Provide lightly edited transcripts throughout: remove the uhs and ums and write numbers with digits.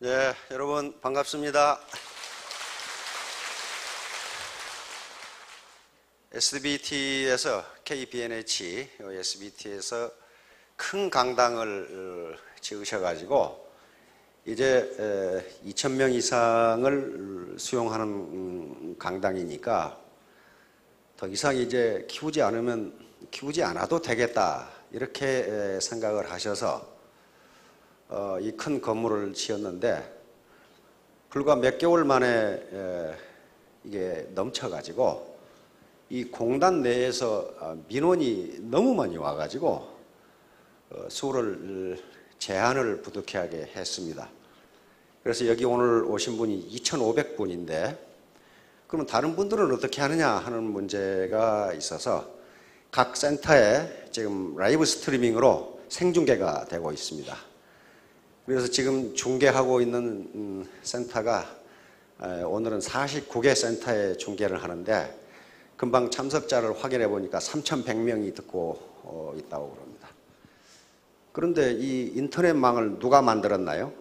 네, 여러분 반갑습니다. SBT에서 KBNH SBT에서 큰 강당을 지으셔가지고 이제 2,000명 이상을 수용하는 강당이니까 더 이상 이제 키우지 않아도 되겠다 이렇게 생각을 하셔서 이 큰 건물을 지었는데 불과 몇 개월 만에 이게 넘쳐가지고 이 공단 내에서 민원이 너무 많이 와가지고 수를 제한을 부득이하게 했습니다. 그래서 여기 오늘 오신 분이 2,500분인데 그러면 다른 분들은 어떻게 하느냐 하는 문제가 있어서 각 센터에 지금 라이브 스트리밍으로 생중계가 되고 있습니다. 그래서 지금 중계하고 있는 센터가 오늘은 49개 센터에 중계를 하는데 금방 참석자를 확인해 보니까 3,100명이 듣고 있다고 그럽니다. 그런데 이 인터넷망을 누가 만들었나요?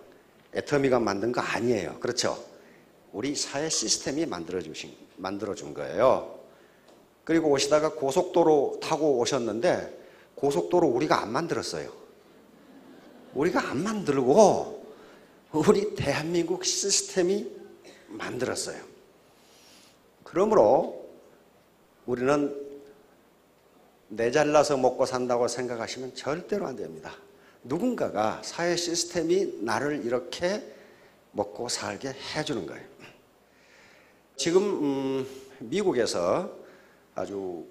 애터미가 만든 거 아니에요. 그렇죠? 우리 사회 시스템이 만들어준 거예요. 그리고 오시다가 고속도로 타고 오셨는데 고속도로 우리가 안 만들었어요. 우리가 안 만들고 우리 대한민국 시스템이 만들었어요. 그러므로 우리는 내 잘나서 먹고 산다고 생각하시면 절대로 안 됩니다. 누군가가 사회 시스템이 나를 이렇게 먹고 살게 해주는 거예요. 지금 미국에서 아주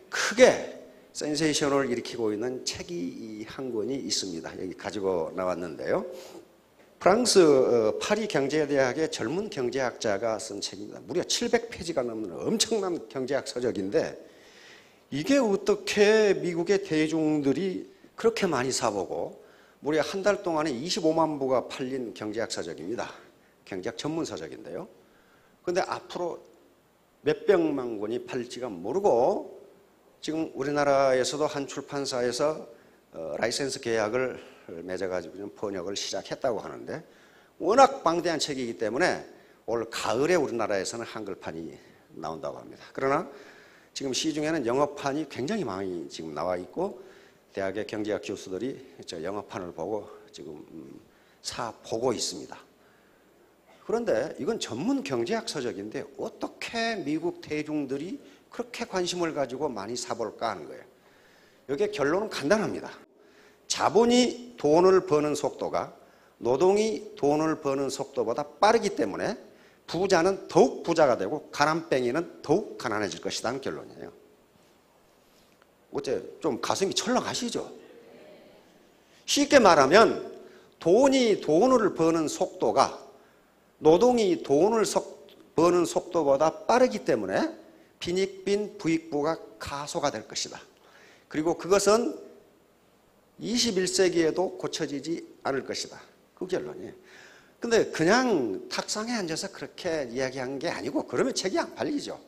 크게 센세이션을 일으키고 있는 책이 한 권이 있습니다. 여기 가지고 나왔는데요. 프랑스 파리 경제대학의 젊은 경제학자가 쓴 책입니다. 무려 700페이지가 넘는 엄청난 경제학 서적인데 이게 어떻게 미국의 대중들이 그렇게 많이 사보고 무려 한 달 동안에 25만 부가 팔린 경제학 서적입니다. 경제학 전문 서적인데요. 그런데 앞으로 몇백만 권이 팔릴지가 모르고 지금 우리나라에서도 한 출판사에서 라이센스 계약을 맺어가지고 번역을 시작했다고 하는데 워낙 방대한 책이기 때문에 올 가을에 우리나라에서는 한글판이 나온다고 합니다. 그러나 지금 시중에는 영어판이 굉장히 많이 지금 나와 있고 대학의 경제학 교수들이 저 영어판을 보고 지금 보고 있습니다. 그런데 이건 전문 경제학 서적인데 어떻게 미국 대중들이 그렇게 관심을 가지고 많이 사볼까 하는 거예요. 여기에 결론은 간단합니다. 자본이 돈을 버는 속도가 노동이 돈을 버는 속도보다 빠르기 때문에 부자는 더욱 부자가 되고 가난뱅이는 더욱 가난해질 것이라는 결론이에요. 어째 좀 가슴이 철렁하시죠? 쉽게 말하면 돈이 돈을 버는 속도가 노동이 돈을 버는 속도보다 빠르기 때문에 빈익빈 부익부가 가소가 될 것이다. 그리고 그것은 21세기에도 고쳐지지 않을 것이다. 그 결론이에요. 근데 그냥 탁상에 앉아서 그렇게 이야기한 게 아니고 그러면 책이 안 팔리죠.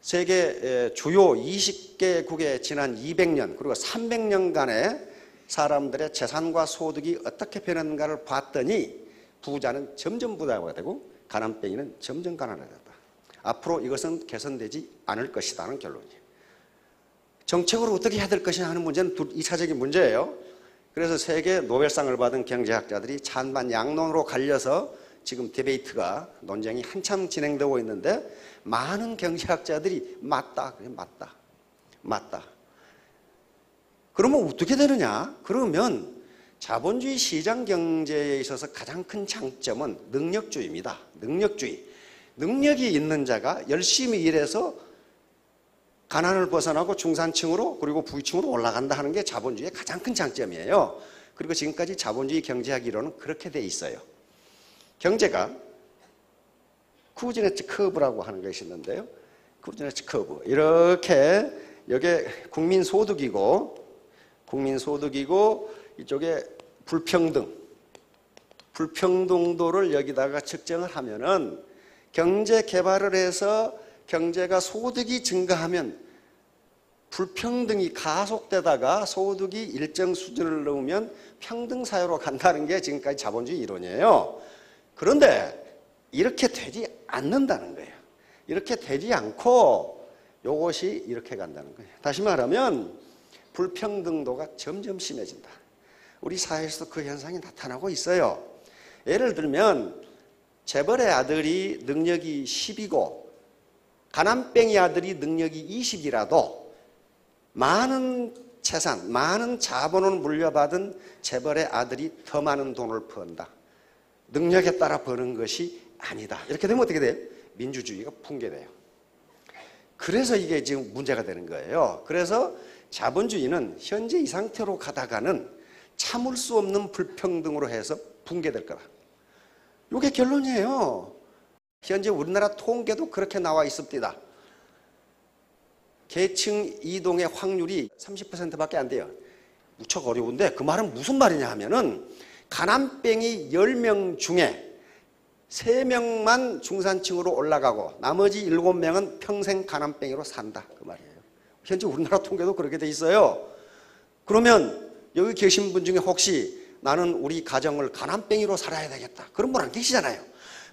세계 주요 20개국의 지난 200년 그리고 300년간의 사람들의 재산과 소득이 어떻게 변했는가를 봤더니 부자는 점점 부자가 되고 가난뱅이는 점점 가난해졌다. 앞으로 이것은 개선되지 않을 것이라는 결론이에요. 정책으로 어떻게 해야 될 것이냐 하는 문제는 2차적인 문제예요. 그래서 세계 노벨상을 받은 경제학자들이 찬반 양론으로 갈려서 지금 디베이트가 논쟁이 한참 진행되고 있는데 많은 경제학자들이 맞다. 그러면 어떻게 되느냐? 그러면 자본주의 시장 경제에 있어서 가장 큰 장점은 능력주의입니다. 능력이 있는 자가 열심히 일해서 가난을 벗어나고 중산층으로 그리고 부유층으로 올라간다 하는 게 자본주의의 가장 큰 장점이에요. 그리고 지금까지 자본주의 경제학 이론은 그렇게 돼 있어요. 경제가 쿠즈네츠 커브라고 하는 것이 있는데요. 쿠즈네츠 커브 이렇게 이게 국민소득이고 이쪽에 불평등도를 여기다가 측정을 하면은 경제 개발을 해서 경제가 소득이 증가하면 불평등이 가속되다가 소득이 일정 수준을 넘으면 평등사회로 간다는 게 지금까지 자본주의 이론이에요. 그런데 이렇게 되지 않는다는 거예요. 이렇게 되지 않고 이것이 이렇게 간다는 거예요. 다시 말하면 불평등도가 점점 심해진다. 우리 사회에서도 그 현상이 나타나고 있어요. 예를 들면 재벌의 아들이 능력이 10이고 가난뱅이 아들이 능력이 20이라도 많은 재산, 많은 자본을 물려받은 재벌의 아들이 더 많은 돈을 번다. 능력에 따라 버는 것이 아니다. 이렇게 되면 어떻게 돼요? 민주주의가 붕괴돼요. 그래서 이게 지금 문제가 되는 거예요. 그래서 자본주의는 현재 이 상태로 가다가는 참을 수 없는 불평등으로 해서 붕괴될 거다. 이게 결론이에요. 현재 우리나라 통계도 그렇게 나와 있습니다. 계층 이동의 확률이 30%밖에 안 돼요. 무척 어려운데 그 말은 무슨 말이냐 하면은 가난뱅이 10명 중에 3명만 중산층으로 올라가고 나머지 7명은 평생 가난뱅이로 산다. 그 말이에요. 현재 우리나라 통계도 그렇게 돼 있어요. 그러면 여기 계신 분 중에 혹시 나는 우리 가정을 가난뱅이로 살아야 되겠다. 그런 분 안 계시잖아요.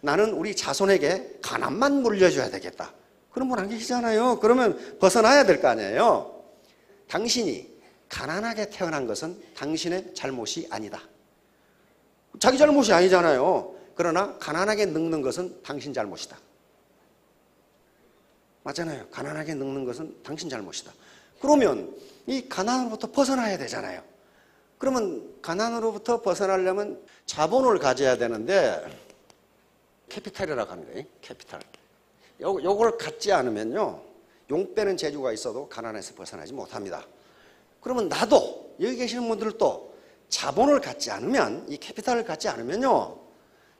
나는 우리 자손에게 가난만 물려줘야 되겠다. 그런 분 안 계시잖아요. 그러면 벗어나야 될 거 아니에요. 당신이 가난하게 태어난 것은 당신의 잘못이 아니다. 자기 잘못이 아니잖아요. 그러나 가난하게 늙는 것은 당신 잘못이다. 맞잖아요. 가난하게 늙는 것은 당신 잘못이다. 그러면 이 가난으로부터 벗어나야 되잖아요. 그러면 가난으로부터 벗어나려면 자본을 가져야 되는데 캐피탈이라고 하는 거예요. 캐피탈. 요걸 갖지 않으면요. 용 빼는 재주가 있어도 가난에서 벗어나지 못합니다. 그러면 나도 여기 계시는 분들도 자본을 갖지 않으면 이 캐피탈을 갖지 않으면요.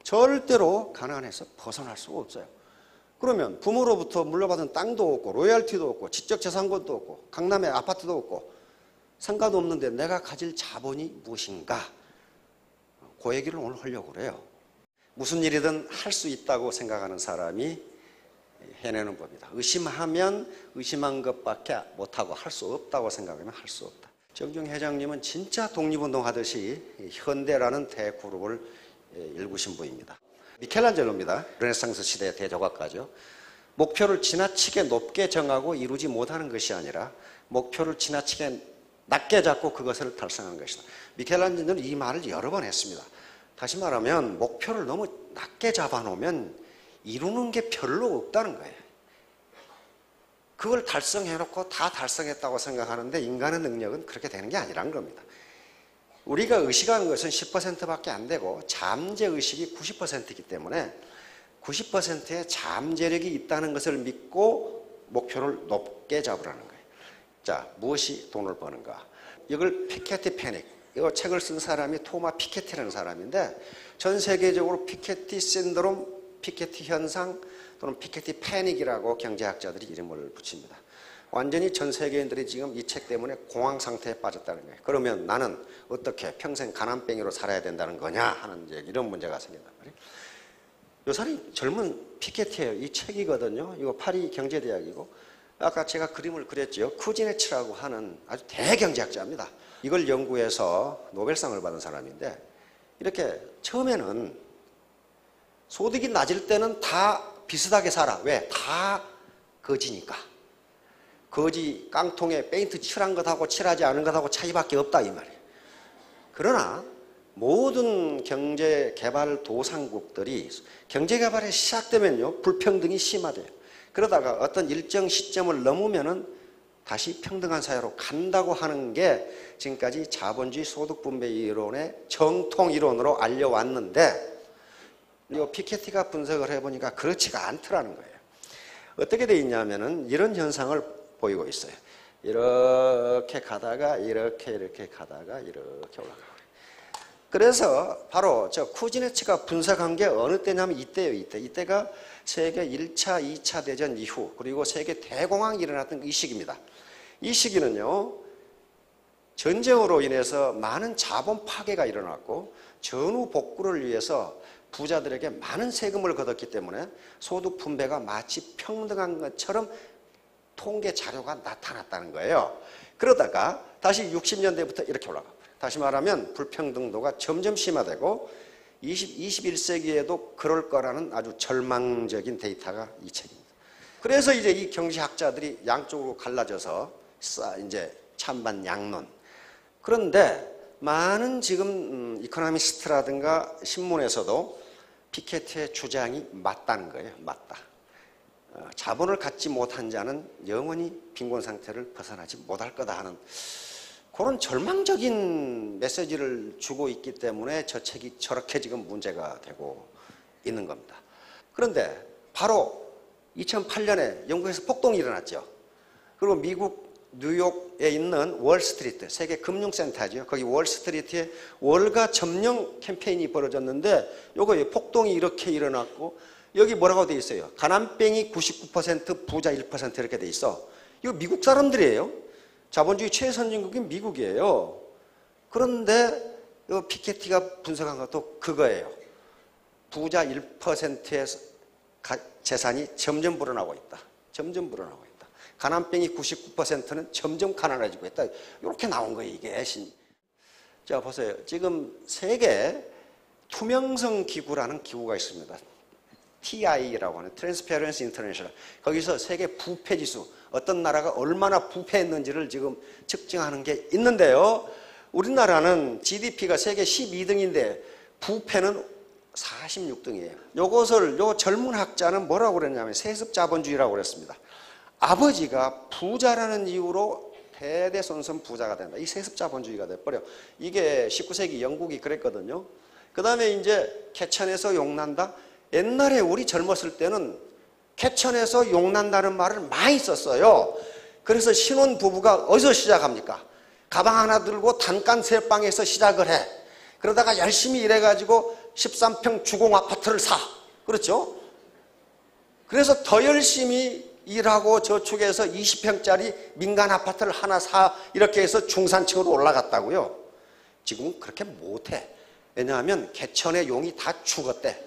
절대로 가난에서 벗어날 수가 없어요. 그러면 부모로부터 물려받은 땅도 없고 로열티도 없고 지적재산권도 없고 강남에 아파트도 없고 상가도 없는데 내가 가질 자본이 무엇인가? 그 얘기를 오늘 하려고 그래요. 무슨 일이든 할 수 있다고 생각하는 사람이 해내는 법이다. 의심하면 의심한 것밖에 못하고 할 수 없다고 생각하면 할 수 없다. 정중 회장님은 진짜 독립운동 하듯이 현대라는 대그룹을 일구신 분입니다. 미켈란젤로입니다. 르네상스 시대의 대조각가죠. 목표를 지나치게 높게 정하고 이루지 못하는 것이 아니라 목표를 지나치게 낮게 잡고 그것을 달성하는 것이다. 미켈란젤로는 이 말을 여러 번 했습니다. 다시 말하면 목표를 너무 낮게 잡아놓으면 이루는 게 별로 없다는 거예요. 그걸 달성해놓고 다 달성했다고 생각하는데 인간의 능력은 그렇게 되는 게 아니라는 겁니다. 우리가 의식하는 것은 10%밖에 안 되고 잠재의식이 90%이기 때문에 90%의 잠재력이 있다는 것을 믿고 목표를 높게 잡으라는 거예요. 자, 무엇이 돈을 버는가? 이걸 피케티 패닉, 이거 책을 쓴 사람이 토마 피케티라는 사람인데 전 세계적으로 피케티 신드롬, 피케티 현상 또는 피케티 패닉이라고 경제학자들이 이름을 붙입니다. 완전히 전 세계인들이 지금 이 책 때문에 공황 상태에 빠졌다는 거예요. 그러면 나는 어떻게 평생 가난뱅이로 살아야 된다는 거냐 하는 이런 문제가 생긴단 말이에요. 이 사람이 젊은 피케티예요. 이 책이거든요. 이거 파리 경제대학이고 아까 제가 그림을 그렸죠. 쿠지네츠라고 하는 아주 대경제학자입니다. 이걸 연구해서 노벨상을 받은 사람인데 이렇게 처음에는 소득이 낮을 때는 다 비슷하게 살아. 왜? 다 거지니까. 거지 깡통에 페인트 칠한 것하고 칠하지 않은 것하고 차이밖에 없다 이 말이에요. 그러나 모든 경제개발도상국들이 경제개발이 시작되면요 불평등이 심화돼요. 그러다가 어떤 일정 시점을 넘으면은 다시 평등한 사회로 간다고 하는 게 지금까지 자본주의 소득분배 이론의 정통 이론으로 알려왔는데 이 피케티가 분석을 해보니까 그렇지가 않더라는 거예요. 어떻게 돼 있냐면은 이런 현상을 보이고 있어요. 이렇게 가다가 이렇게 가다가 이렇게 올라가고. 그래서 바로 저 쿠지네츠가 분석한 게 어느 때냐면 이때예요. 이때가 세계 1차, 2차 대전 이후 그리고 세계 대공황이 일어났던 이 시기입니다. 이 시기는요. 전쟁으로 인해서 많은 자본 파괴가 일어났고 전후 복구를 위해서 부자들에게 많은 세금을 걷었기 때문에 소득 분배가 마치 평등한 것처럼 통계 자료가 나타났다는 거예요. 그러다가 다시 60년대부터 이렇게 올라가. 다시 말하면 불평등도가 점점 심화되고 21세기에도 그럴 거라는 아주 절망적인 데이터가 이 책입니다. 그래서 이제 이 경제학자들이 양쪽으로 갈라져서 이제 찬반 양론. 그런데 많은 지금 이코노미스트라든가 신문에서도 피케티의 주장이 맞다는 거예요. 맞다. 자본을 갖지 못한 자는 영원히 빈곤 상태를 벗어나지 못할 거다 하는 그런 절망적인 메시지를 주고 있기 때문에 저 책이 저렇게 지금 문제가 되고 있는 겁니다. 그런데 바로 2008년에 영국에서 폭동이 일어났죠. 그리고 미국 뉴욕에 있는 월스트리트, 세계 금융센터죠. 거기 월스트리트에 월가 점령 캠페인이 벌어졌는데 요거 폭동이 이렇게 일어났고 여기 뭐라고 돼 있어요? 가난뱅이 99%, 부자 1% 이렇게 돼 있어. 이거 미국 사람들이에요. 자본주의 최선진국인 미국이에요. 그런데 이 피케티가 분석한 것도 그거예요. 부자 1%의 재산이 점점 불어나고 있다. 점점 불어나고 있다. 가난뱅이 99%는 점점 가난해지고 있다. 이렇게 나온 거예요, 이게. 자, 보세요. 지금 세계 투명성 기구라는 기구가 있습니다. TI라고 하는 Transparency International. 거기서 세계 부패 지수, 어떤 나라가 얼마나 부패했는지를 지금 측정하는 게 있는데요. 우리나라는 GDP가 세계 12등인데 부패는 46등이에요. 요 젊은 학자는 뭐라고 그랬냐면 세습자본주의라고 그랬습니다. 아버지가 부자라는 이유로 대대손손 부자가 된다. 이 세습자본주의가 돼버려. 이게 19세기 영국이 그랬거든요. 그 다음에 이제 개천에서 용난다. 옛날에 우리 젊었을 때는 개천에서 용난다는 말을 많이 썼어요. 그래서 신혼부부가 어디서 시작합니까? 가방 하나 들고 단간 셀방에서 시작을 해. 그러다가 열심히 일해가지고 13평 주공 아파트를 사. 그렇죠? 그래서 더 열심히 일하고 저축해서 20평짜리 민간 아파트를 하나 사. 이렇게 해서 중산층으로 올라갔다고요. 지금은 그렇게 못해. 왜냐하면 개천의 용이 다 죽었대.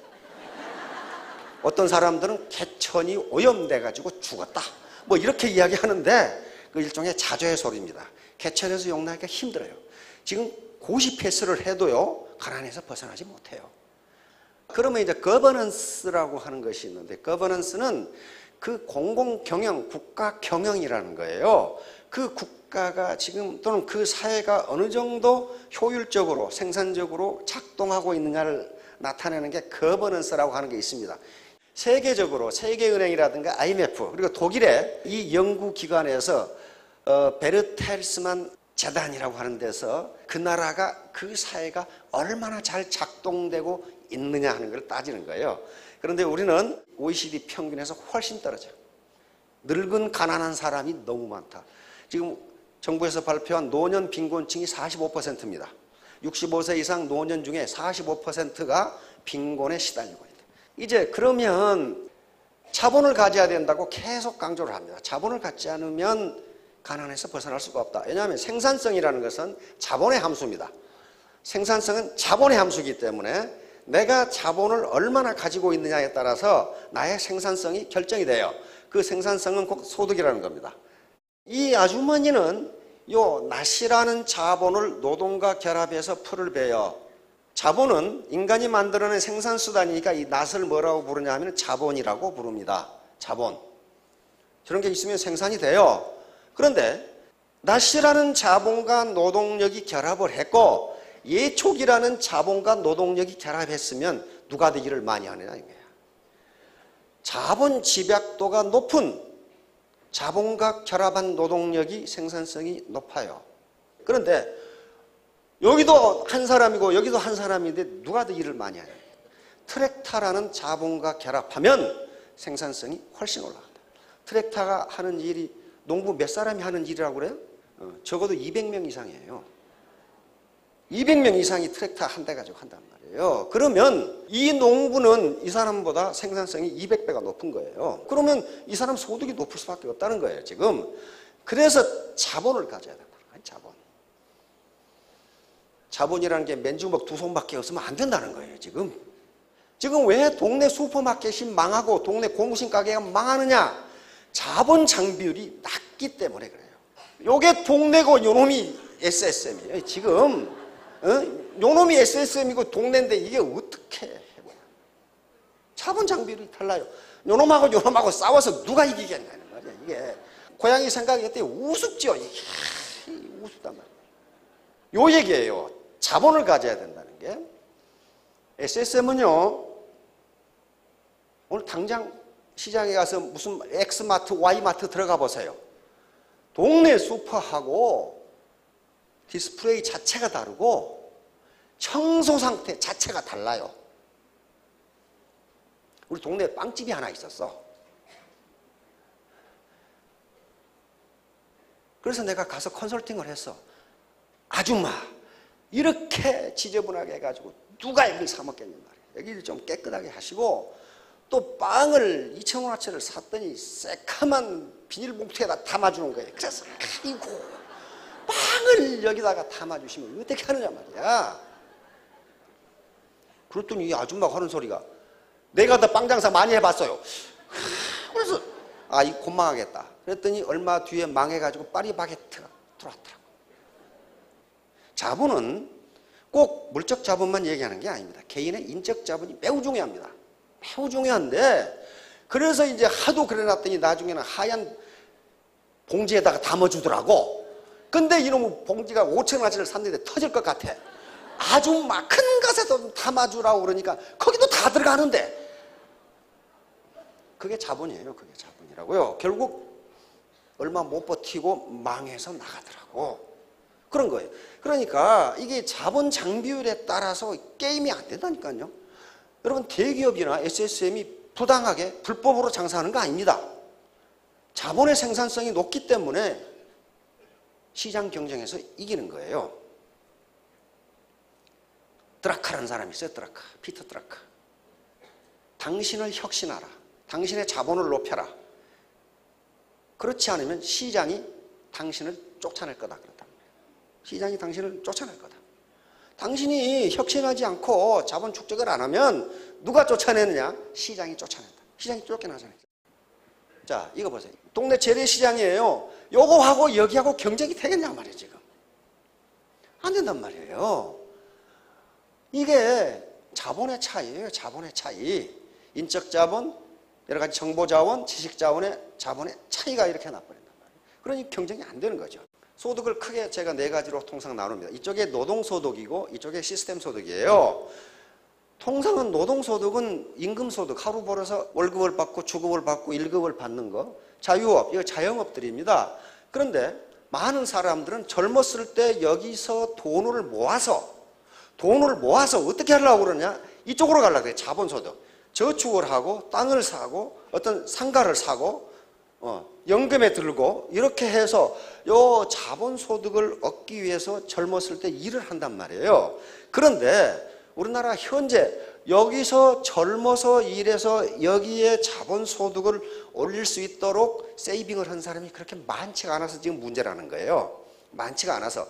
어떤 사람들은 개천이 오염돼가지고 죽었다. 뭐 이렇게 이야기하는데 그 일종의 자조의 소리입니다. 개천에서 용나기가 힘들어요. 지금 고시 패스를 해도요, 가난에서 벗어나지 못해요. 그러면 이제 거버넌스라고 하는 것이 있는데, 거버넌스는 그 공공경영, 국가 경영이라는 거예요. 그 국가가 지금 또는 그 사회가 어느 정도 효율적으로, 생산적으로 작동하고 있느냐를 나타내는 게 거버넌스라고 하는 게 있습니다. 세계적으로 세계은행이라든가 IMF 그리고 독일의 이 연구기관에서 베르텔스만 재단이라고 하는 데서 그 나라가 그 사회가 얼마나 잘 작동되고 있느냐 하는 걸 따지는 거예요. 그런데 우리는 OECD 평균에서 훨씬 떨어져요. 늙은 가난한 사람이 너무 많다. 지금 정부에서 발표한 노년 빈곤층이 45%입니다. 65세 이상 노년 중에 45%가 빈곤에 시달리고 있다. 이제 그러면 자본을 가져야 된다고 계속 강조를 합니다. 자본을 갖지 않으면 가난에서 벗어날 수가 없다. 왜냐하면 생산성이라는 것은 자본의 함수입니다. 생산성은 자본의 함수이기 때문에 내가 자본을 얼마나 가지고 있느냐에 따라서 나의 생산성이 결정이 돼요. 그 생산성은 곧 소득이라는 겁니다. 이 아주머니는 요 낫이라는 자본을 노동과 결합해서 풀을 베어. 자본은 인간이 만들어낸 생산수단이니까 이 낫을 뭐라고 부르냐 하면 자본이라고 부릅니다. 자본. 저런 게 있으면 생산이 돼요. 그런데 낫이라는 자본과 노동력이 결합을 했고 예촉이라는 자본과 노동력이 결합했으면 누가 더 일을 많이 하느냐 이거예요. 자본 집약도가 높은 자본과 결합한 노동력이 생산성이 높아요. 그런데 여기도 한 사람이고 여기도 한 사람인데 누가 더 일을 많이 하냐. 트랙타라는 자본과 결합하면 생산성이 훨씬 올라간다. 트랙타가 하는 일이 농부 몇 사람이 하는 일이라고 그래요? 적어도 200명 이상이에요. 200명 이상이 트랙터 한 대 가지고 한단 말이에요. 그러면 이 농부는 이 사람보다 생산성이 200배가 높은 거예요. 그러면 이 사람 소득이 높을 수밖에 없다는 거예요, 지금. 그래서 자본을 가져야 된다는 거예요, 자본. 자본이라는 게 맨주먹 두 손밖에 없으면 안 된다는 거예요, 지금. 지금 왜 동네 슈퍼마켓이 망하고 동네 고무신 가게가 망하느냐? 자본 장비율이 낮기 때문에 그래요. 요게 동네고 요놈이 SSM이에요. 지금 요놈이 SSM이고 동네인데 이게 어떻게 해보냐. 자본 장비율이 달라요. 요놈하고 요놈하고 싸워서 누가 이기겠냐는 말이야. 이게 고양이 생각했더니 우습죠. 이게 우습단 말이에요. 요 얘기예요. 자본을 가져야 된다는 게. SSM은요, 오늘 당장 시장에 가서 무슨 X마트, Y마트 들어가 보세요. 동네 슈퍼하고 디스플레이 자체가 다르고 청소 상태 자체가 달라요. 우리 동네에 빵집이 하나 있었어. 그래서 내가 가서 컨설팅을 했어. 아줌마, 이렇게 지저분하게 해가지고 누가 여기 사 먹겠냔 말이야. 여기를 좀 깨끗하게 하시고, 또 빵을 2,000원어치를 샀더니 새카만 비닐봉투에다 담아주는 거예요. 그래서 아이고, 빵을 여기다가 담아주시면 어떻게 하느냐 말이야. 그랬더니 이 아줌마가 하는 소리가, 내가 더 빵 장사 많이 해봤어요. 그래서 이거 곧 망하겠다. 그랬더니 얼마 뒤에 망해가지고 파리바게트가 들어왔더라고. 자본은 꼭 물적 자본만 얘기하는 게 아닙니다. 개인의 인적 자본이 매우 중요합니다. 매우 중요한데, 그래서 이제 하도 그래놨더니 나중에는 하얀 봉지에다가 담아주더라고. 근데 이놈의 봉지가 5,000원짜리를 샀는데 터질 것 같아. 아주 막 큰 것에도 담아주라고 그러니까 거기도 다 들어가는데, 그게 자본이에요. 그게 자본이라고요. 결국 얼마 못 버티고 망해서 나가더라고. 그런 거예요. 그러니까 이게 자본 장비율에 따라서 게임이 안 된다니까요. 여러분, 대기업이나 SSM이 부당하게 불법으로 장사하는 거 아닙니다. 자본의 생산성이 높기 때문에 시장 경쟁에서 이기는 거예요. 드라카라는 사람이 있어요. 드라카, 피터 드라카. 당신을 혁신하라. 당신의 자본을 높여라. 그렇지 않으면 시장이 당신을 쫓아낼 거다. 그렇단 말이에요. 시장이 당신을 쫓아낼 거다. 당신이 혁신하지 않고 자본 축적을 안 하면 누가 쫓아내느냐? 시장이 쫓아낸다. 시장이 쫓겨나잖아요. 자, 이거 보세요. 동네 재래시장이에요. 요거하고 여기하고 경쟁이 되겠냐 말이에요. 지금 안 된단 말이에요. 이게 자본의 차이예요. 자본의 차이. 인적 자본, 여러 가지 정보 자원, 지식 자원의 자본의 차이가 이렇게 나버린단 말이에요. 그러니 경쟁이 안 되는 거죠. 소득을 크게 제가 네 가지로 통상 나눕니다. 이쪽에 노동소득이고 이쪽에 시스템소득이에요. 통상은 노동소득은 임금소득, 하루 벌어서 월급을 받고 주급을 받고 1급을 받는 거, 자유업, 이거 자영업들입니다. 그런데 많은 사람들은 젊었을 때 여기서 돈을 모아서 어떻게 하려고 그러냐? 이쪽으로 가려고 그래요. 자본소득. 저축을 하고 땅을 사고 어떤 상가를 사고 연금에 들고 이렇게 해서 요 자본소득을 얻기 위해서 젊었을 때 일을 한단 말이에요. 그런데 우리나라 현재 여기서 젊어서 일해서 여기에 자본소득을 올릴 수 있도록 세이빙을 한 사람이 그렇게 많지가 않아서 지금 문제라는 거예요. 많지가 않아서.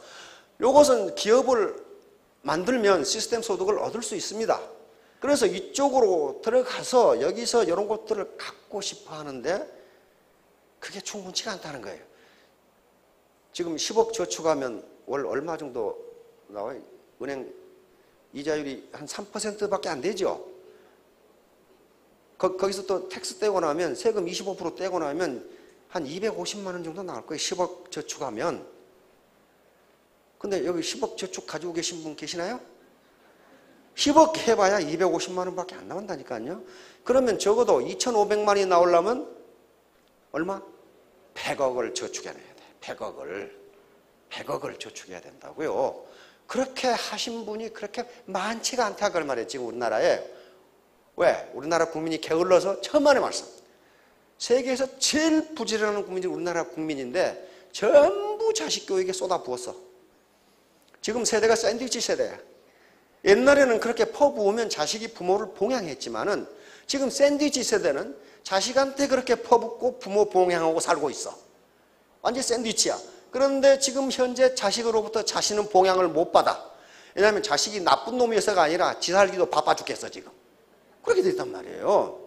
요것은 기업을 만들면 시스템 소득을 얻을 수 있습니다. 그래서 이쪽으로 들어가서 여기서 이런 것들을 갖고 싶어 하는데 그게 충분치가 않다는 거예요. 지금 10억 저축하면 월 얼마 정도 나와요? 은행 이자율이 한 3%밖에 안 되죠. 거기서 또 텍스 떼고 나면 세금 25% 떼고 나면 한 250만 원 정도 나올 거예요. 10억 저축하면. 근데 여기 10억 저축 가지고 계신 분 계시나요? 10억 해봐야 250만 원밖에 안 나온다니까요. 그러면 적어도 2,500만 원이 나오려면 얼마? 100억을 저축해내야 돼. 100억을 저축해야 된다고요. 그렇게 하신 분이 그렇게 많지가 않다 그 말이에요. 지금 우리나라에. 왜? 우리나라 국민이 게을러서 천만의 말씀. 세계에서 제일 부지런한 국민이 우리나라 국민인데 전부 자식 교육에 쏟아부었어. 지금 세대가 샌드위치 세대야. 옛날에는 그렇게 퍼부으면 자식이 부모를 봉양했지만은 지금 샌드위치 세대는 자식한테 그렇게 퍼붓고 부모 봉양하고 살고 있어. 완전 샌드위치야. 그런데 지금 현재 자식으로부터 자신은 봉양을 못 받아. 왜냐하면 자식이 나쁜 놈이어서가 아니라 지 살기도 바빠 죽겠어 지금. 그렇게 됐단 말이에요.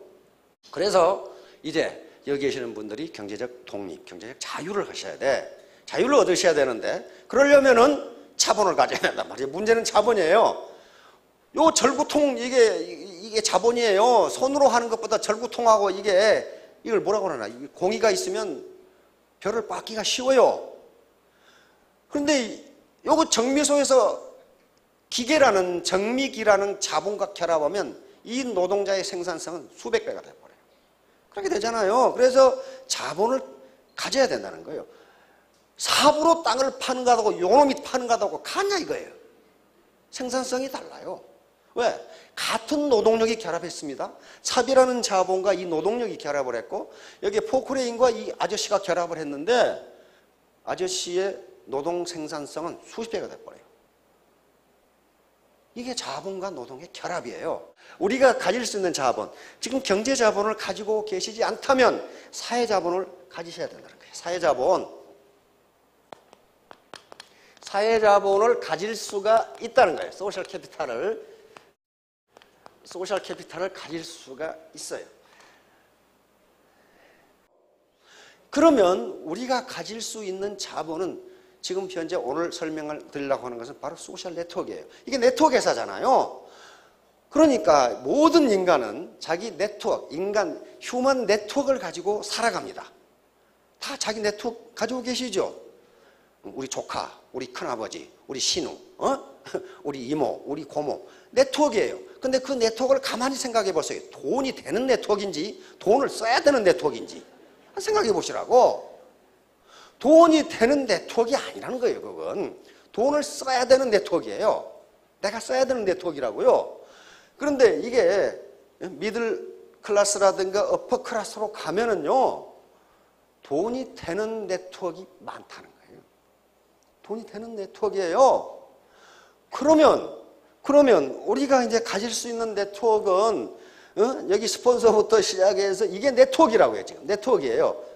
그래서 이제 여기 계시는 분들이 경제적 독립, 경제적 자유를 하셔야 돼. 자유를 얻으셔야 되는데 그러려면은 자본을 가져야 된단 말이에요. 문제는 자본이에요. 요 절구통 이게 자본이에요. 손으로 하는 것보다 절구통하고 이걸 뭐라고 하나? 공이가 있으면 벼를 빻기가 쉬워요. 그런데 요거 정미소에서 기계라는 정미기라는 자본과 결합하면 이 노동자의 생산성은 수백 배가 돼버려요. 그렇게 되잖아요. 그래서 자본을 가져야 된다는 거예요. 삽으로 땅을 파는 거하고 요놈이 파는 거하고 같냐 이거예요. 생산성이 달라요. 왜? 같은 노동력이 결합했습니다. 삽이라는 자본과 이 노동력이 결합을 했고 여기에 포크레인과 이 아저씨가 결합을 했는데 아저씨의 노동 생산성은 수십 배가 돼버려요. 이게 자본과 노동의 결합이에요. 우리가 가질 수 있는 자본, 지금 경제 자본을 가지고 계시지 않다면 사회 자본을 가지셔야 된다는 거예요. 사회 자본을 가질 수가 있다는 거예요. 소셜 캐피탈을 가질 수가 있어요. 그러면 우리가 가질 수 있는 자본은 지금 현재 오늘 설명을 드리려고 하는 것은 바로 소셜 네트워크예요. 이게 네트워크 회사잖아요. 그러니까 모든 인간은 자기 네트워크, 휴먼 네트워크를 가지고 살아갑니다. 다 자기 네트워크 가지고 계시죠? 우리 조카, 우리 큰아버지, 우리 신우, 우리 이모, 우리 고모. 네트워크예요. 근데 그 네트워크를 가만히 생각해 보세요. 돈이 되는 네트워크인지 돈을 써야 되는 네트워크인지 생각해 보시라고. 돈이 되는 네트워크가 아니라는 거예요. 그건 돈을 써야 되는 네트워크예요. 내가 써야 되는 네트워크라고요. 그런데 이게 미들 클래스라든가 어퍼 클래스로 가면은요 돈이 되는 네트워크가 많다는 거예요. 돈이 되는 네트워크예요. 그러면 우리가 이제 가질 수 있는 네트워크는 여기 스폰서부터 시작해서 이게 네트워크라고요. 지금 네트워크예요.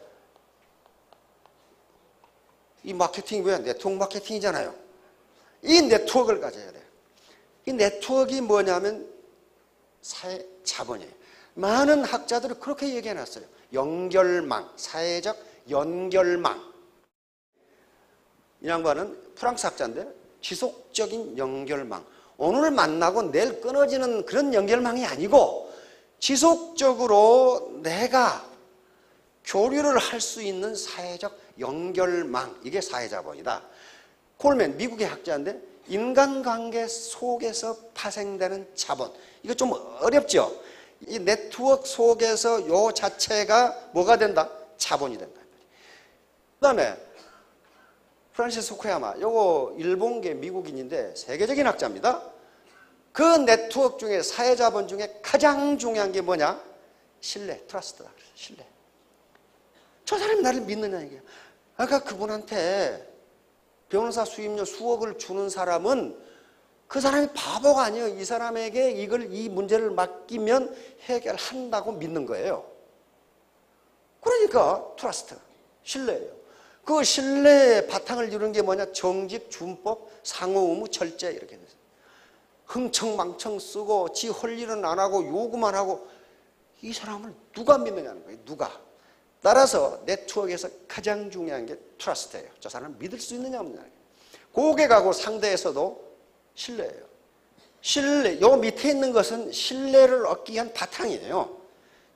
이 마케팅이 뭐야? 네트워크 마케팅이잖아요. 이 네트워크를 가져야 돼요. 이 네트워크가 뭐냐면 사회 자본이에요. 많은 학자들이 그렇게 얘기해 놨어요. 연결망, 사회적 연결망. 이 양반은 프랑스 학자인데 지속적인 연결망. 오늘 만나고 내일 끊어지는 그런 연결망이 아니고 지속적으로 내가 교류를 할 수 있는 사회적 연결망. 이게 사회자본이다. 콜맨, 미국의 학자인데 인간관계 속에서 파생되는 자본. 이거 좀 어렵죠? 이 네트워크 속에서 요 자체가 뭐가 된다? 자본이 된다. 그 다음에 프란시스 후쿠야마, 요거 일본계 미국인인데 세계적인 학자입니다. 그 네트워크 중에 사회자본 중에 가장 중요한 게 뭐냐? 신뢰, 트러스트다. 신뢰. 저 사람이 나를 믿느냐 이게. 아까 그분한테 변호사 수임료 수억을 주는 사람은 그 사람이 바보가 아니에요. 이 사람에게 이 문제를 맡기면 해결한다고 믿는 거예요. 그러니까 트러스트, 신뢰예요. 그 신뢰의 바탕을 이루는 게 뭐냐? 정직, 준법, 상호 의무, 철제 이렇게 돼서 흥청망청 쓰고 지 할 일은 안 하고 요구만 하고 이 사람을 누가 믿느냐는 거예요. 누가. 따라서 네트워크에서 가장 중요한 게 트러스트예요. 저 사람을 믿을 수 있느냐 없느냐. 고객하고 상대에서도 신뢰예요. 신뢰, 요 밑에 있는 것은 신뢰를 얻기 위한 바탕이에요.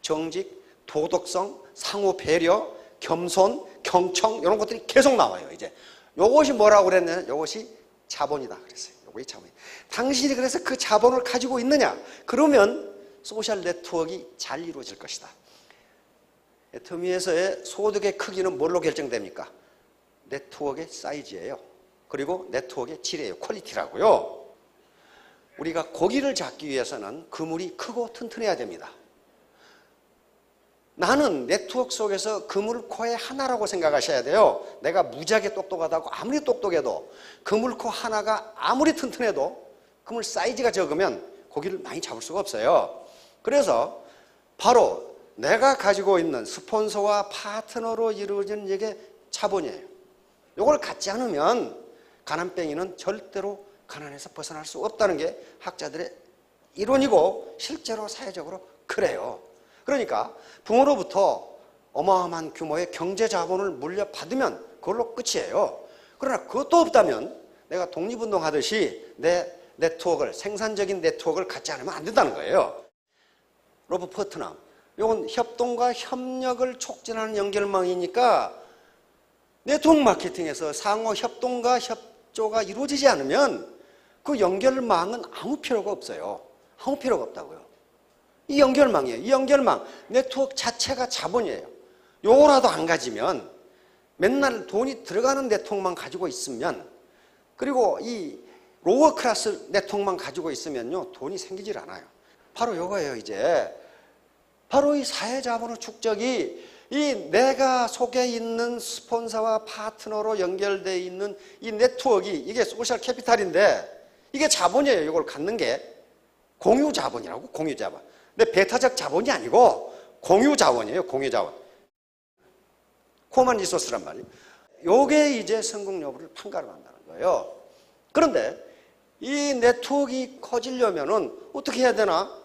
정직, 도덕성, 상호 배려, 겸손, 경청 이런 것들이 계속 나와요. 이제 요것이 뭐라고 그랬냐면 요것이 자본이다 그랬어요. 요것이 자본. 당신이 그래서 그 자본을 가지고 있느냐? 그러면 소셜 네트워크가 잘 이루어질 것이다. 애터미에서의 소득의 크기는 뭘로 결정됩니까? 네트워크의 사이즈예요. 그리고 네트워크의 질이에요. 퀄리티라고요. 우리가 고기를 잡기 위해서는 그물이 크고 튼튼해야 됩니다. 나는 네트워크 속에서 그물코 하나라고 생각하셔야 돼요. 내가 무지하게 똑똑하다고 아무리 똑똑해도 그물코 하나가 아무리 튼튼해도 그물 사이즈가 적으면 고기를 많이 잡을 수가 없어요. 그래서 바로 내가 가지고 있는 스폰서와 파트너로 이루어지는 이게 자본이에요. 이걸 갖지 않으면 가난뱅이는 절대로 가난에서 벗어날 수 없다는 게 학자들의 이론이고 실제로 사회적으로 그래요. 그러니까 부모로부터 어마어마한 규모의 경제 자본을 물려받으면 그걸로 끝이에요. 그러나 그것도 없다면 내가 독립운동하듯이 내 네트워크를, 생산적인 네트워크를 갖지 않으면 안 된다는 거예요. 로브 퍼트남, 이건 협동과 협력을 촉진하는 연결망이니까 네트워크 마케팅에서 상호 협동과 협조가 이루어지지 않으면 그 연결망은 아무 필요가 없어요. 아무 필요가 없다고요. 이 연결망이에요. 이 연결망, 네트워크 자체가 자본이에요. 요거라도 안 가지면, 맨날 돈이 들어가는 네트워크만 가지고 있으면, 그리고 이 로어 클래스 네트워크만 가지고 있으면요, 돈이 생기질 않아요. 바로 요거예요, 이제. 바로 이 사회자본의 축적이 이 내가 속에 있는 스폰서와 파트너로 연결되어 있는 이 네트워크, 이게 소셜 캐피탈인데 이게 자본이에요. 이걸 갖는 게 공유 자본이라고, 공유 자본. 근데 배타적 자본이 아니고 공유 자본이에요. 공유 자본. 코먼 리소스란 말이에요. 요게 이제 성공 여부를 판가름한다는 거예요. 그런데 이 네트워크가 커지려면은 어떻게 해야 되나?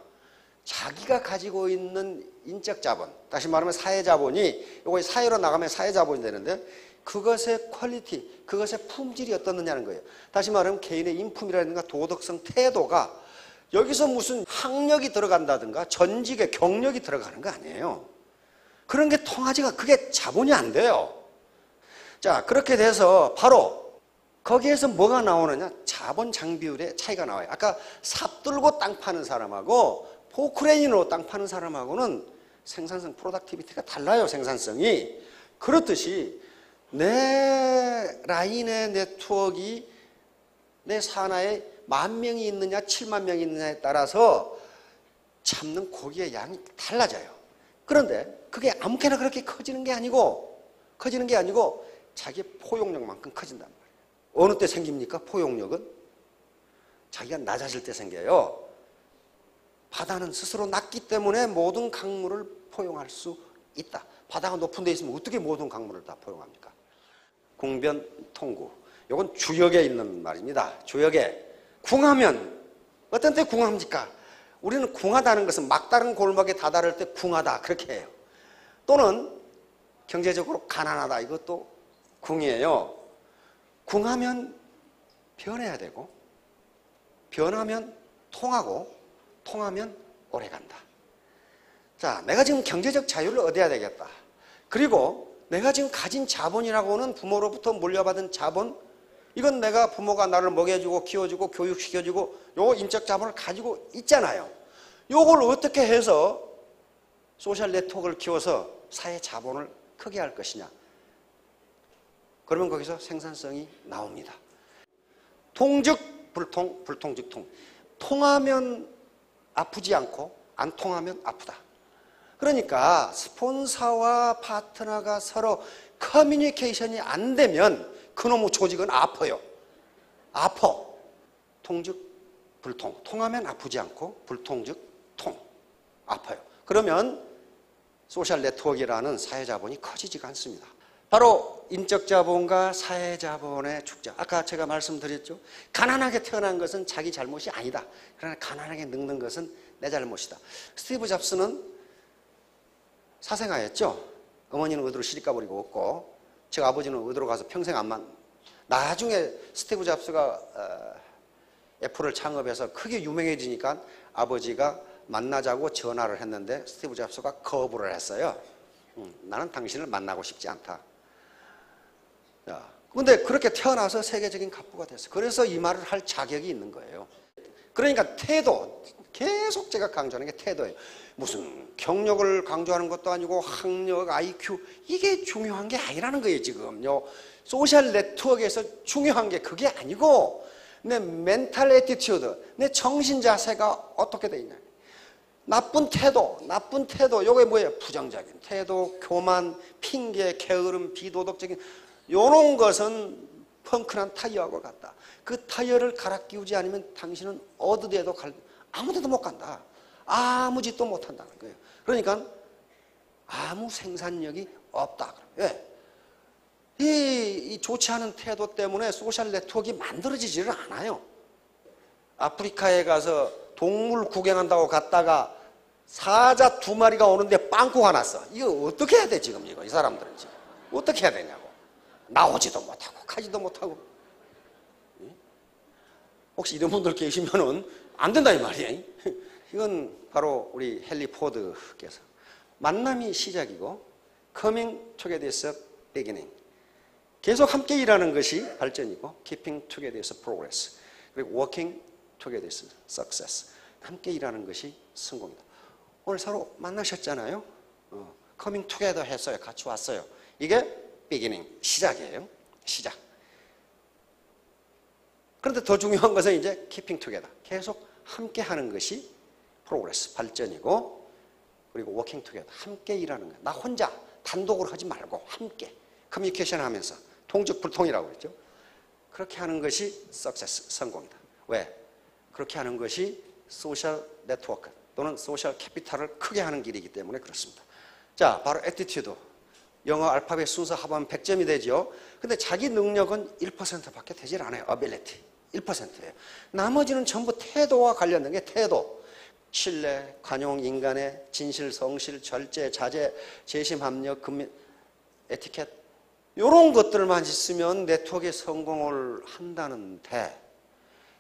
자기가 가지고 있는 인적 자본, 다시 말하면 사회 자본이, 요거 사회로 나가면 사회 자본이 되는데 그것의 퀄리티, 그것의 품질이 어떻느냐는 거예요. 다시 말하면 개인의 인품이라든가 도덕성, 태도가 여기서 무슨 학력이 들어간다든가 전직의 경력이 들어가는 거 아니에요. 그런 게 통하지가, 그게 자본이 안 돼요. 자, 그렇게 돼서 바로 거기에서 뭐가 나오느냐? 자본 장비율의 차이가 나와요. 아까 삽 들고 땅 파는 사람하고 포크레인으로 땅 파는 사람하고는 생산성, 프로덕티비티가 달라요. 생산성이. 그렇듯이 내 라인의 네트워크가 내 산하에 10,000명이 있느냐 7만 명이 있느냐에 따라서 잡는 고기의 양이 달라져요. 그런데 그게 아무렇게나 그렇게 커지는 게 아니고 자기의 포용력만큼 커진단 말이에요. 어느 때 생깁니까? 포용력은 자기가 낮아질 때 생겨요. 바다는 스스로 낮기 때문에 모든 강물을 포용할 수 있다. 바다가 높은 데 있으면 어떻게 모든 강물을 다 포용합니까? 궁변 통구. 이건 주역에 있는 말입니다. 주역에. 궁하면 어떤 때 궁합니까? 우리는 궁하다는 것은 막다른 골목에 다다를 때 궁하다 그렇게 해요. 또는 경제적으로 가난하다, 이것도 궁이에요. 궁하면 변해야 되고, 변하면 통하고, 통하면 오래간다. 자, 내가 지금 경제적 자유를 얻어야 되겠다. 그리고 내가 지금 가진 자본이라고는 부모로부터 물려받은 자본, 이건 내가 부모가 나를 먹여주고 키워주고 교육시켜주고 요 인적 자본을 가지고 있잖아요. 요걸 어떻게 해서 소셜 네트워크를 키워서 사회 자본을 크게 할 것이냐. 그러면 거기서 생산성이 나옵니다. 통즉 불통, 불통즉 통. 통하면 아프지 않고 안 통하면 아프다. 그러니까 스폰서와 파트너가 서로 커뮤니케이션이 안 되면 그놈의 조직은 아파요. 아파. 통즉 불통. 통하면 아프지 않고 불통즉 통. 아파요. 그러면 소셜 네트워크라는 사회자본이 커지지가 않습니다. 바로 인적 자본과 사회 자본의 축적. 아까 제가 말씀드렸죠. 가난하게 태어난 것은 자기 잘못이 아니다. 그러나 가난하게 늙는 것은 내 잘못이다. 스티브 잡스는 사생아였죠. 어머니는 의도로 시집 가버리고 없고, 제 아버지는 의도로 가서 평생 안 나중에 스티브 잡스가 애플을 창업해서 크게 유명해지니까 아버지가 만나자고 전화를 했는데 스티브 잡스가 거부를 했어요. 나는 당신을 만나고 싶지 않다. 그런데 그렇게 태어나서 세계적인 갑부가 됐어요. 그래서 이 말을 할 자격이 있는 거예요. 그러니까 태도, 계속 제가 강조하는 게 태도예요. 무슨 경력을 강조하는 것도 아니고 학력, IQ, 이게 중요한 게 아니라는 거예요. 지금요. 소셜 네트워크에서 중요한 게 그게 아니고 내 멘탈 애티튜드, 내 정신 자세가 어떻게 돼 있냐. 나쁜 태도, 요게 뭐예요? 부정적인 태도, 교만, 핑계, 게으름, 비도덕적인 요런 것은 펑크난 타이어하고 같다. 그 타이어를 갈아 끼우지 않으면 당신은 어디에도 아무 데도 못 간다. 아무 짓도 못 한다는 거예요. 그러니까 아무 생산력이 없다. 왜? 이 좋지 않은 태도 때문에 소셜 네트워크가 만들어지지를 않아요. 아프리카에 가서 동물 구경한다고 갔다가 사자 2마리가 오는데 빵꾸 화났어. 이거 어떻게 해야 돼 지금 이거 이 사람들은 지금 어떻게 해야 되냐고. 나오지도 못하고 가지도 못하고. 혹시 이런 분들 계시면은 안 된다 이 말이에요. 이건 바로 우리 헨리 포드께서 만남이 시작이고 coming together is beginning. 계속 함께 일하는 것이 발전이고 keeping together is progress. 그리고 working together is success. 함께 일하는 것이 성공이다. 오늘 서로 만나셨잖아요. coming together 했어요. 같이 왔어요. 이게 beginning, 시작이에요. 시작. 그런데 더 중요한 것은 이제 keeping together. 계속 함께 하는 것이 progress, 발전이고 그리고 working together, 함께 일하는 거야. 나 혼자 단독으로 하지 말고 함께 커뮤니케이션 하면서 통직불통이라고 그랬죠. 그렇게 하는 것이 success, 성공이다. 왜? 그렇게 하는 것이 소셜 네트워크 또는 소셜 캐피탈을 크게 하는 길이기 때문에 그렇습니다. 자, 바로 attitude. 영어 알파벳 순서 합하면 100점이 되죠. 근데 자기 능력은 1%밖에 되질 않아요. ability. 1%예요. 나머지는 전부 태도와 관련된 게 태도. 신뢰, 관용, 인간의 진실, 성실, 절제, 자제, 재심, 합력, 근면, 에티켓 이런 것들만 있으면 네트워크에 성공을 한다는데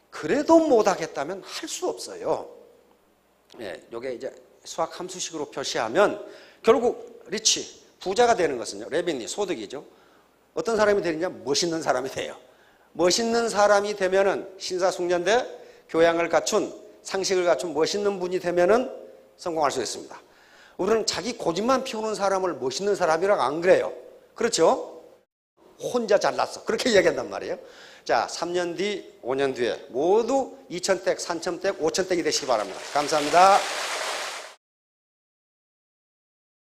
그래도 못하겠다면 할 수 없어요. 예, 이게 이제 수학 함수식으로 표시하면 결국 리치, 부자가 되는 것은요. 레빈이 소득이죠. 어떤 사람이 되느냐? 멋있는 사람이 돼요. 멋있는 사람이 되면은 신사숙련대 교양을 갖춘 상식을 갖춘 멋있는 분이 되면은 성공할 수 있습니다. 우리는 자기 고집만 피우는 사람을 멋있는 사람이라고 안 그래요. 그렇죠? 혼자 잘났어. 그렇게 이야기한단 말이에요. 자, 3년 뒤, 5년 뒤에 모두 2,000댁, 3,000댁, 5,000댁이 되시기 바랍니다. 감사합니다.